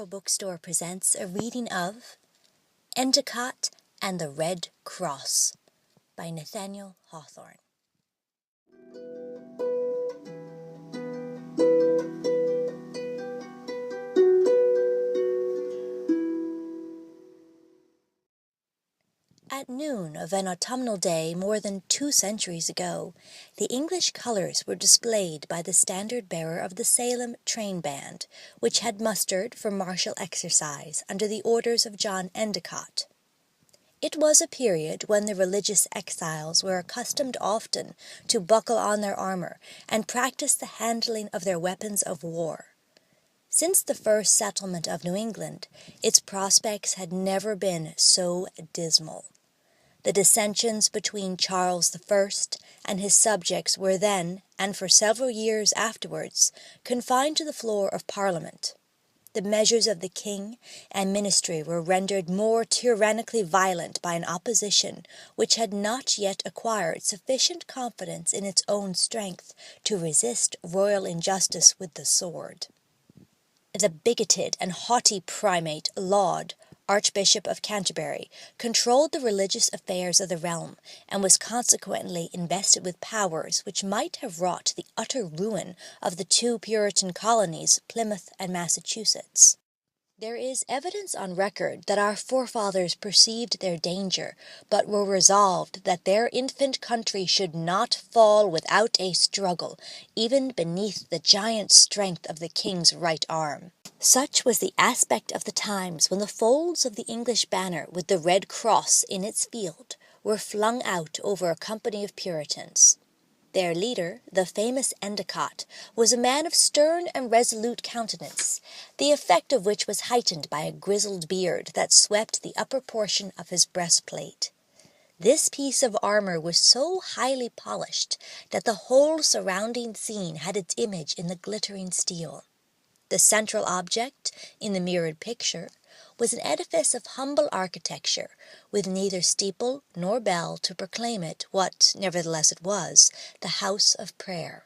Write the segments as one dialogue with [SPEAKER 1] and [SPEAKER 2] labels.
[SPEAKER 1] Barrow Bookstore presents a reading of Endicott and the Red Cross by Nathaniel Hawthorne. At noon of an autumnal day more than 2 centuries ago, the English colours were displayed by the standard-bearer of the Salem train band, which had mustered for martial exercise under the orders of John Endicott. It was a period when the religious exiles were accustomed often to buckle on their armour and practise the handling of their weapons of war. Since the first settlement of New England, its prospects had never been so dismal. The dissensions between Charles I and his subjects were then, and for several years afterwards, confined to the floor of Parliament. The measures of the king and ministry were rendered more tyrannically violent by an opposition which had not yet acquired sufficient confidence in its own strength to resist royal injustice with the sword. The bigoted and haughty primate Laud, Archbishop of Canterbury, controlled the religious affairs of the realm, and was consequently invested with powers which might have wrought the utter ruin of the 2 Puritan colonies, Plymouth and Massachusetts. There is evidence on record that our forefathers perceived their danger, but were resolved that their infant country should not fall without a struggle, even beneath the giant strength of the king's right arm. Such was the aspect of the times when the folds of the English banner with the Red Cross in its field were flung out over a company of Puritans. Their leader, the famous Endicott, was a man of stern and resolute countenance, the effect of which was heightened by a grizzled beard that swept the upper portion of his breastplate. This piece of armour was so highly polished that the whole surrounding scene had its image in the glittering steel. The central object, in the mirrored picture, was an edifice of humble architecture, with neither steeple nor bell to proclaim it what, nevertheless, it was, the house of prayer.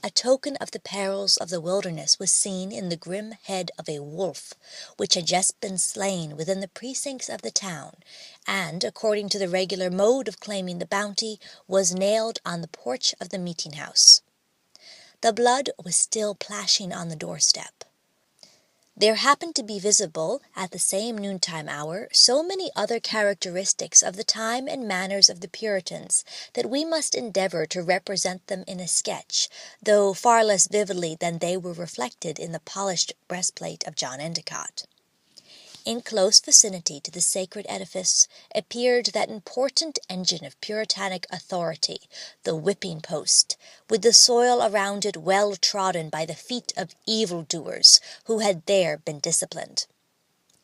[SPEAKER 1] A token of the perils of the wilderness was seen in the grim head of a wolf, which had just been slain within the precincts of the town, and, according to the regular mode of claiming the bounty, was nailed on the porch of the meeting-house. The blood was still plashing on the doorstep. There happened to be visible, at the same noontime hour, so many other characteristics of the time and manners of the Puritans that we must endeavour to represent them in a sketch, though far less vividly than they were reflected in the polished breastplate of John Endicott. In close vicinity to the sacred edifice appeared that important engine of Puritanic authority, the whipping post, with the soil around it well trodden by the feet of evildoers who had there been disciplined.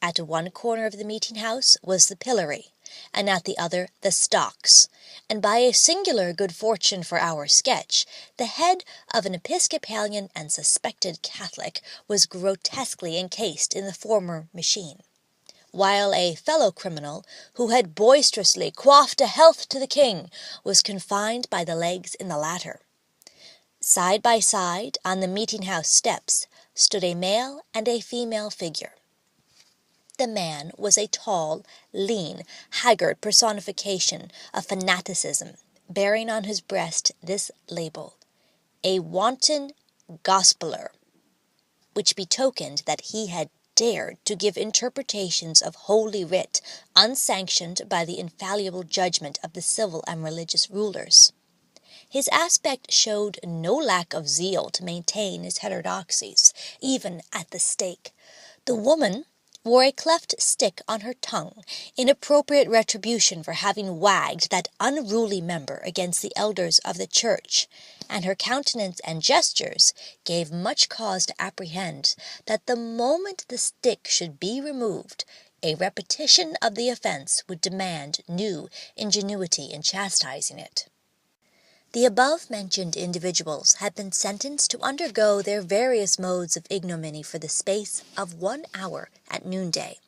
[SPEAKER 1] At one corner of the meeting-house was the pillory, and at the other the stocks, and by a singular good fortune for our sketch, the head of an Episcopalian and suspected Catholic was grotesquely encased in the former machine, while a fellow criminal, who had boisterously quaffed a health to the king, was confined by the legs in the latter. Side by side, on the meeting-house steps, stood a male and a female figure. The man was a tall, lean, haggard personification of fanaticism, bearing on his breast this label, "A wanton gospeller," which betokened that he had dared to give interpretations of Holy Writ unsanctioned by the infallible judgment of the civil and religious rulers. His aspect showed no lack of zeal to maintain his heterodoxies, even at the stake. The woman wore a cleft stick on her tongue, in appropriate retribution for having wagged that unruly member against the elders of the church, and her countenance and gestures gave much cause to apprehend that the moment the stick should be removed, a repetition of the offence would demand new ingenuity in chastising it. The above-mentioned individuals had been sentenced to undergo their various modes of ignominy for the space of 1 hour at noonday,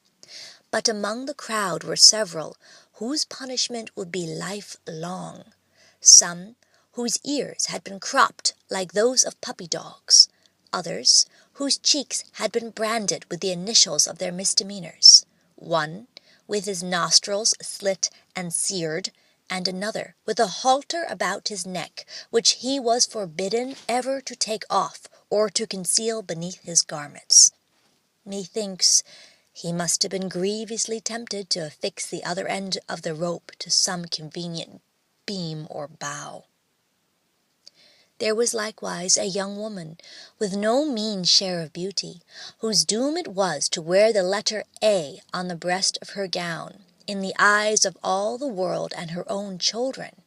[SPEAKER 1] but among the crowd were several whose punishment would be lifelong, some whose ears had been cropped like those of puppy-dogs, others whose cheeks had been branded with the initials of their misdemeanors, one with his nostrils slit and seared, and another with a halter about his neck, which he was forbidden ever to take off or to conceal beneath his garments. Methinks he must have been grievously tempted to affix the other end of the rope to some convenient beam or bough. There was likewise a young woman, with no mean share of beauty, whose doom it was to wear the letter A on the breast of her gown, in the eyes of all the world and her own children,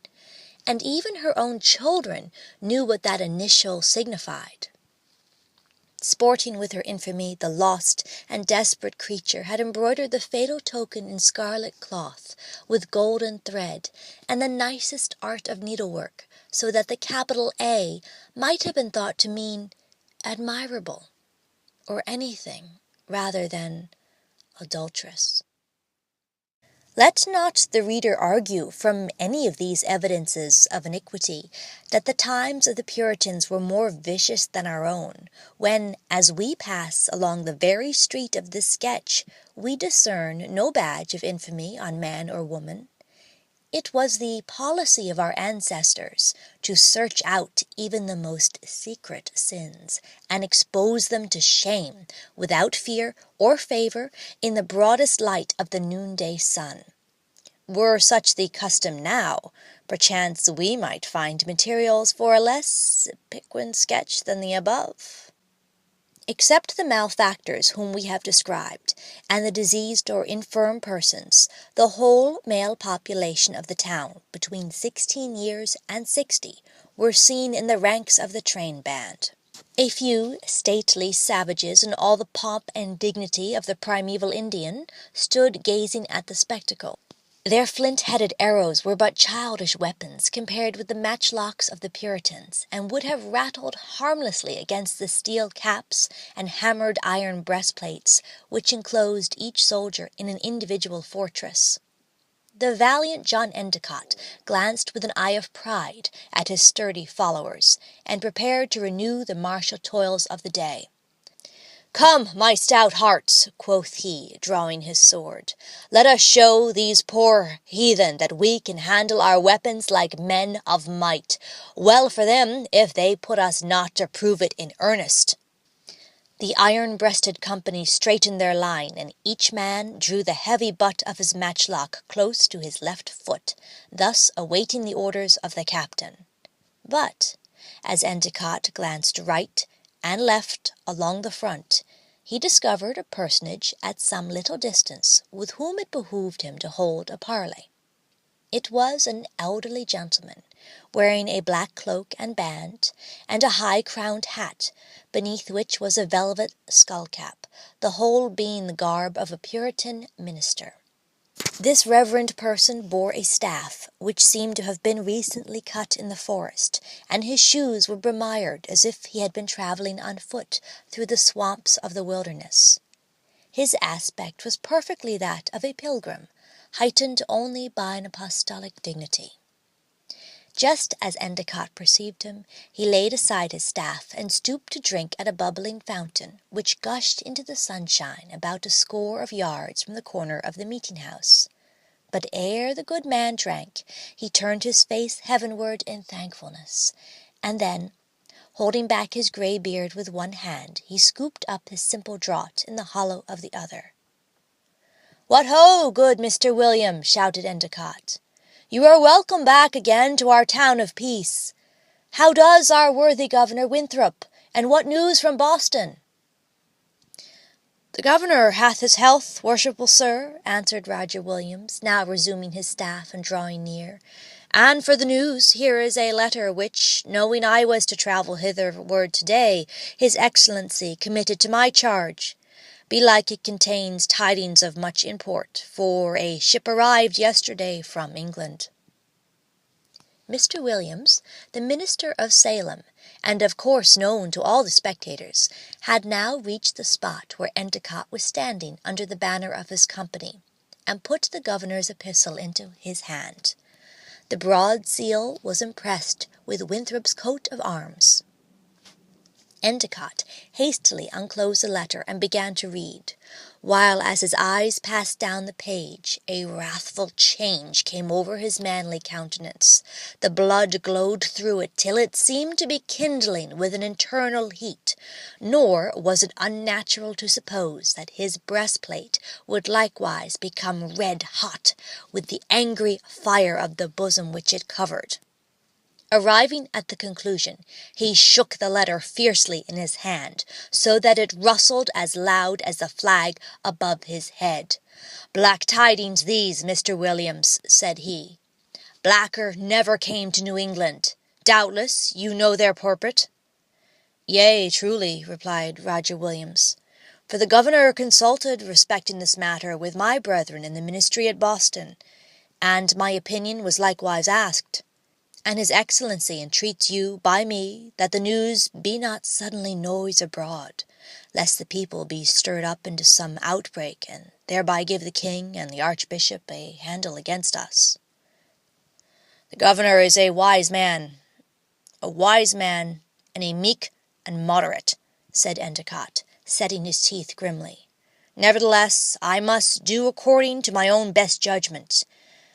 [SPEAKER 1] and even her own children knew what that initial signified. Sporting with her infamy, the lost and desperate creature had embroidered the fatal token in scarlet cloth, with golden thread, and the nicest art of needlework, so that the capital A might have been thought to mean admirable, or anything rather than adulteress. Let not the reader argue from any of these evidences of iniquity that the times of the Puritans were more vicious than our own, when, as we pass along the very street of this sketch, we discern no badge of infamy on man or woman. It was the policy of our ancestors to search out even the most secret sins, and expose them to shame, without fear or favour, in the broadest light of the noonday sun. Were such the custom now, perchance we might find materials for a less piquant sketch than the above. Except the malefactors whom we have described, and the diseased or infirm persons, the whole male population of the town, between 16 years and 60, were seen in the ranks of the train band. A few stately savages in all the pomp and dignity of the primeval Indian stood gazing at the spectacle. Their flint-headed arrows were but childish weapons compared with the matchlocks of the Puritans, and would have rattled harmlessly against the steel caps and hammered iron breastplates which enclosed each soldier in an individual fortress. The valiant John Endicott glanced with an eye of pride at his sturdy followers, and prepared to renew the martial toils of the day. "Come, my stout hearts," quoth he, drawing his sword, "let us show these poor heathen that we can handle our weapons like men of might. Well for them, if they put us not to prove it in earnest." The iron-breasted company straightened their line, and each man drew the heavy butt of his matchlock close to his left foot, thus awaiting the orders of the captain. But, as Endicott glanced right and left along the front, he discovered a personage at some little distance with whom it behooved him to hold a parley. It was an elderly gentleman, wearing a black cloak and band, and a high-crowned hat, beneath which was a velvet skull-cap, the whole being the garb of a Puritan minister. This reverend person bore a staff, which seemed to have been recently cut in the forest, and his shoes were bemired as if he had been travelling on foot through the swamps of the wilderness. His aspect was perfectly that of a pilgrim, heightened only by an apostolic dignity. Just as Endicott perceived him, he laid aside his staff and stooped to drink at a bubbling fountain, which gushed into the sunshine about a score of yards from the corner of the meeting-house. But ere the good man drank, he turned his face heavenward in thankfulness, and then, holding back his grey beard with one hand, he scooped up his simple draught in the hollow of the other. "What ho, good Mr. William!" shouted Endicott. "You are welcome back again to our town of peace. How does our worthy Governor Winthrop, and what news from Boston?" "The governor hath his health, worshipful sir," answered Roger Williams, now resuming his staff and drawing near. "And for the news, here is a letter which, knowing I was to travel hitherward to-day, his Excellency committed to my charge. Belike it contains tidings of much import, for a ship arrived yesterday from England." Mr. Williams, the minister of Salem, and of course known to all the spectators, had now reached the spot where Endicott was standing under the banner of his company, and put the governor's epistle into his hand. The broad seal was impressed with Winthrop's coat of arms. Endicott hastily unclosed the letter and began to read, while as his eyes passed down the page a wrathful change came over his manly countenance. The blood glowed through it till it seemed to be kindling with an internal heat, nor was it unnatural to suppose that his breastplate would likewise become red-hot with the angry fire of the bosom which it covered. Arriving at the conclusion, he shook the letter fiercely in his hand, so that it rustled as loud as the flag above his head. "Black tidings these, Mr. Williams," said he. "Blacker never came to New England. Doubtless you know their purport?" "Yea, truly," replied Roger Williams, "for the governor consulted respecting this matter with my brethren in the ministry at Boston, and my opinion was likewise asked. And his excellency entreats you by me that the news be not suddenly noised abroad, lest the people be stirred up into some outbreak, and thereby give the king and the archbishop a handle against us." "The governor is a wise man and a meek and moderate," said Endicott, setting his teeth grimly. "Nevertheless, I must do according to my own best judgment.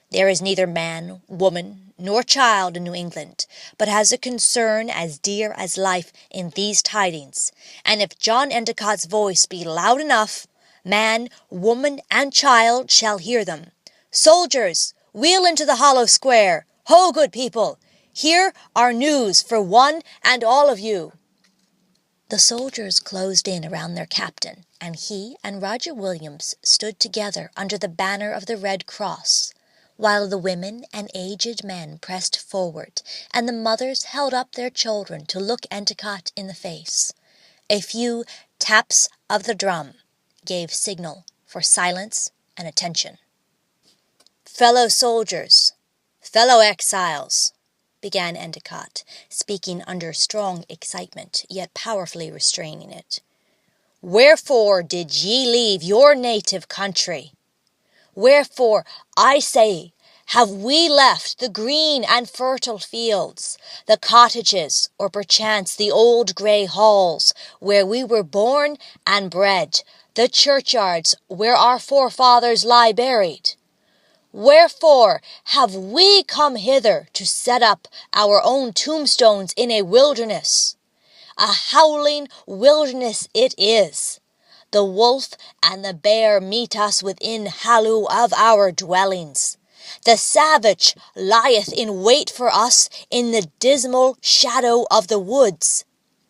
[SPEAKER 1] There is neither man, woman, nor child in New England, but has a concern as dear as life in these tidings, and if John Endicott's voice be loud enough, man, woman, and child shall hear them. Soldiers, wheel into the hollow square! Ho, good people! Here are news for one and all of you." The soldiers closed in around their captain, and he and Roger Williams stood together under the banner of the Red Cross, while the women and aged men pressed forward, and the mothers held up their children to look Endicott in the face. A few taps of the drum gave signal for silence and attention. "Fellow soldiers, fellow exiles," began Endicott, speaking under strong excitement, yet powerfully restraining it. "Wherefore did ye leave your native country? Wherefore, I say, have we left the green and fertile fields, the cottages, or perchance the old grey halls, where we were born and bred, the churchyards where our forefathers lie buried? Wherefore have we come hither to set up our own tombstones in a wilderness? A howling wilderness it is. The wolf and the bear meet us within halloo of our dwellings. The savage lieth in wait for us in the dismal shadow of the woods.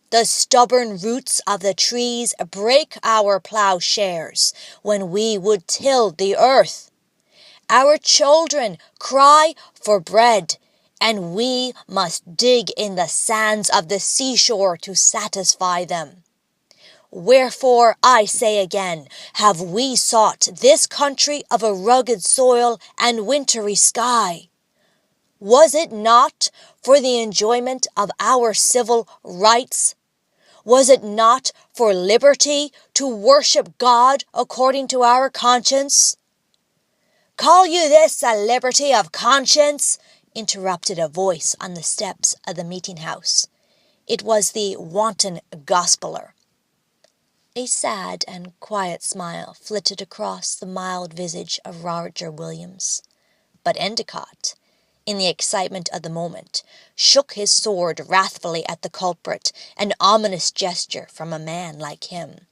[SPEAKER 1] The stubborn roots of the trees break our plowshares when we would till the earth. Our children cry for bread, and we must dig in the sands of the seashore to satisfy them. Wherefore, I say again, have we sought this country of a rugged soil and wintry sky? Was it not for the enjoyment of our civil rights? Was it not for liberty to worship God according to our conscience?" "Call you this a liberty of conscience?" interrupted a voice on the steps of the meeting-house. It was the wanton gospeller. A sad and quiet smile flitted across the mild visage of Roger Williams. But Endicott, in the excitement of the moment, shook his sword wrathfully at the culprit, an ominous gesture from a man like him.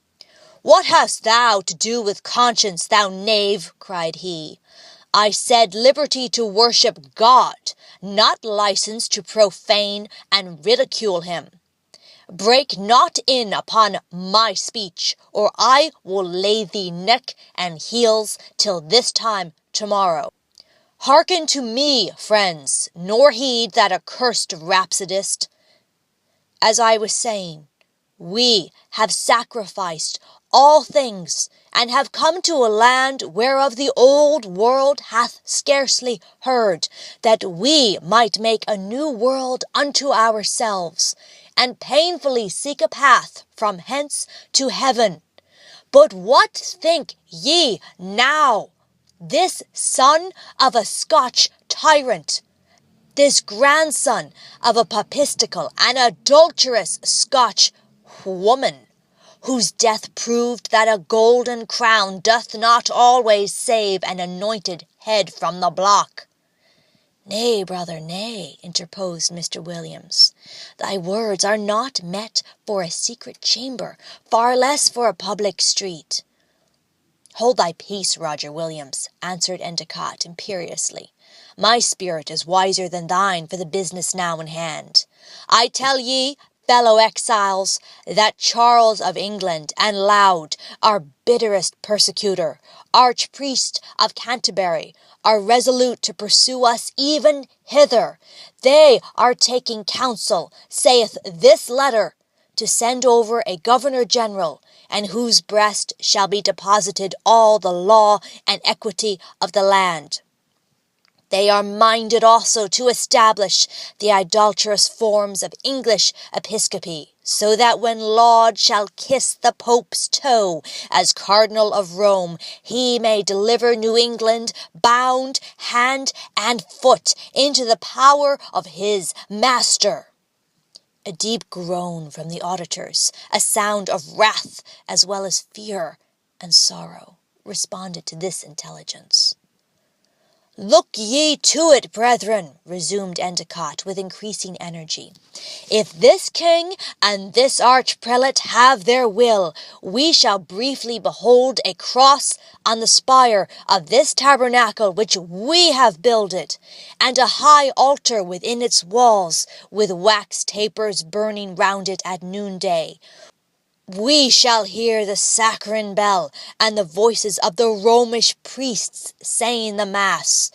[SPEAKER 1] "What hast thou to do with conscience, thou knave?" cried he. "I said liberty to worship God, not license to profane and ridicule him. Break not in upon my speech, or I will lay thee neck and heels till this time tomorrow. Hearken to me, friends, nor heed that accursed rhapsodist. As I was saying, we have sacrificed all things, and have come to a land whereof the old world hath scarcely heard, that we might make a new world unto ourselves, and painfully seek a path from hence to heaven. But what think ye now? This son of a Scotch tyrant, this grandson of a papistical and adulterous Scotch woman, whose death proved that a golden crown doth not always save an anointed head from the block." "Nay, brother, nay," interposed Mr. Williams. "Thy words are not met for a secret chamber, far less for a public street." "Hold thy peace, Roger Williams," answered Endicott imperiously. "My spirit is wiser than thine for the business now in hand. I tell ye, fellow exiles, that Charles of England and Laud, our bitterest persecutor, Archpriest of Canterbury, are resolute to pursue us even hither. They are taking counsel, saith this letter, to send over a Governor-General, in whose breast shall be deposited all the law and equity of the land. They are minded also to establish the idolatrous forms of English episcopacy, so that when Laud shall kiss the Pope's toe as Cardinal of Rome, he may deliver New England bound hand and foot into the power of his master." A deep groan from the auditors, a sound of wrath as well as fear and sorrow, responded to this intelligence. "Look ye to it, brethren," resumed Endicott with increasing energy. "If this king and this archprelate have their will, we shall briefly behold a cross on the spire of this tabernacle which we have builded, and a high altar within its walls, with wax tapers burning round it at noonday. We shall hear the saccharine bell and the voices of the Romish priests saying the Mass.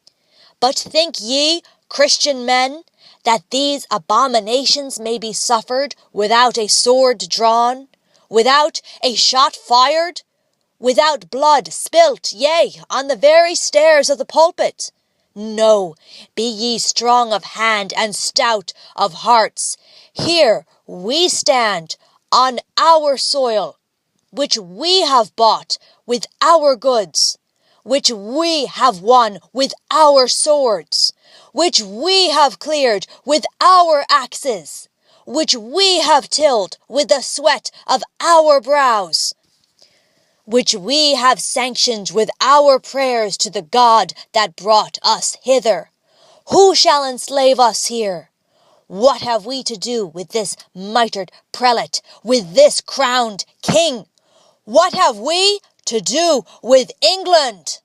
[SPEAKER 1] But think ye, Christian men, that these abominations may be suffered without a sword drawn, without a shot fired, without blood spilt, yea, on the very stairs of the pulpit? No, be ye strong of hand and stout of hearts. Here we stand on our soil, which we have bought with our goods, which we have won with our swords, which we have cleared with our axes, which we have tilled with the sweat of our brows, which we have sanctioned with our prayers to the God that brought us hither. Who shall enslave us here? What have we to do with this mitred prelate, with this crowned king? What have we to do with England?"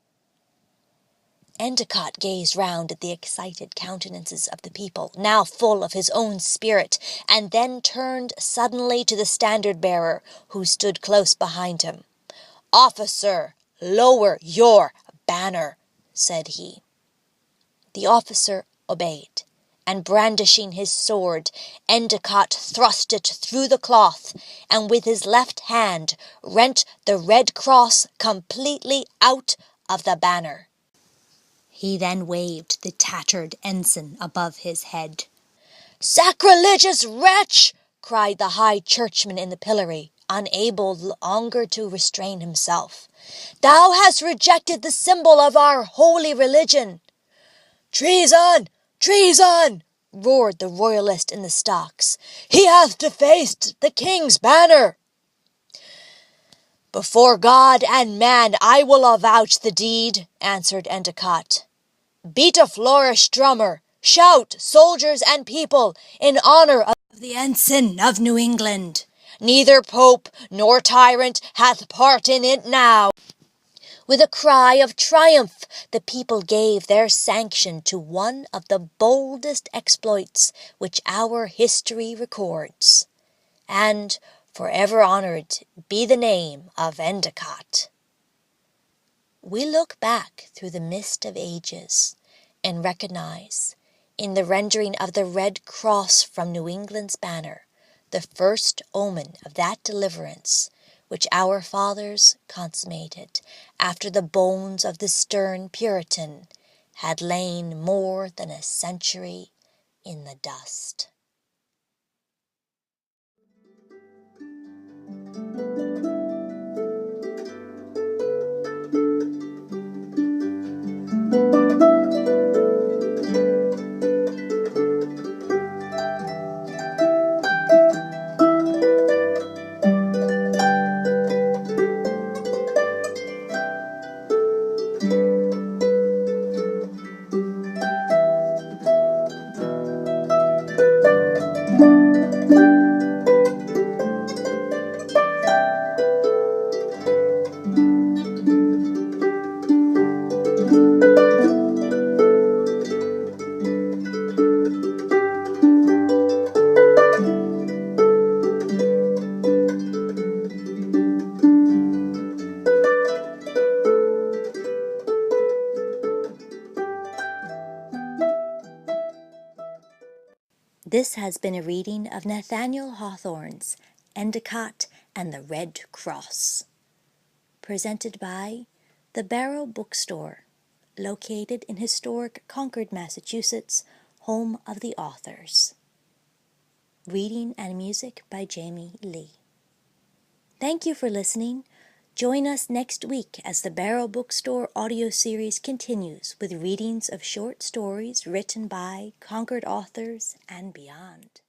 [SPEAKER 1] Endicott gazed round at the excited countenances of the people, now full of his own spirit, and then turned suddenly to the standard-bearer, who stood close behind him. "Officer, lower your banner," said he. The officer obeyed, and brandishing his sword, Endicott thrust it through the cloth, and with his left hand rent the red cross completely out of the banner. He then waved the tattered ensign above his head. "Sacrilegious wretch!" cried the high churchman in the pillory, unable longer to restrain himself. "Thou hast rejected the symbol of our holy religion." "Treason! Treason!" roared the royalist in the stocks. "He hath defaced the king's banner." "Before God and man I will avouch the deed," answered Endicott. "Beat a flourish, drummer! Shout, soldiers and people, in honor of the ensign of New England! Neither pope nor tyrant hath part in it now." With a cry of triumph, the people gave their sanction to one of the boldest exploits which our history records. And forever honored be the name of Endicott. We look back through the mist of ages and recognize, in the rendering of the red cross from New England's banner, the first omen of that deliverance which our fathers consummated after the bones of the stern Puritan had lain more than a century in the dust. This has been a reading of Nathaniel Hawthorne's Endicott and the Red Cross, presented by the Barrow Bookstore, located in historic Concord, Massachusetts, home of the authors. Reading and music by Jamie Lee. Thank you for listening. Join us next week as the Barrow Bookstore audio series continues with readings of short stories written by Concord authors and beyond.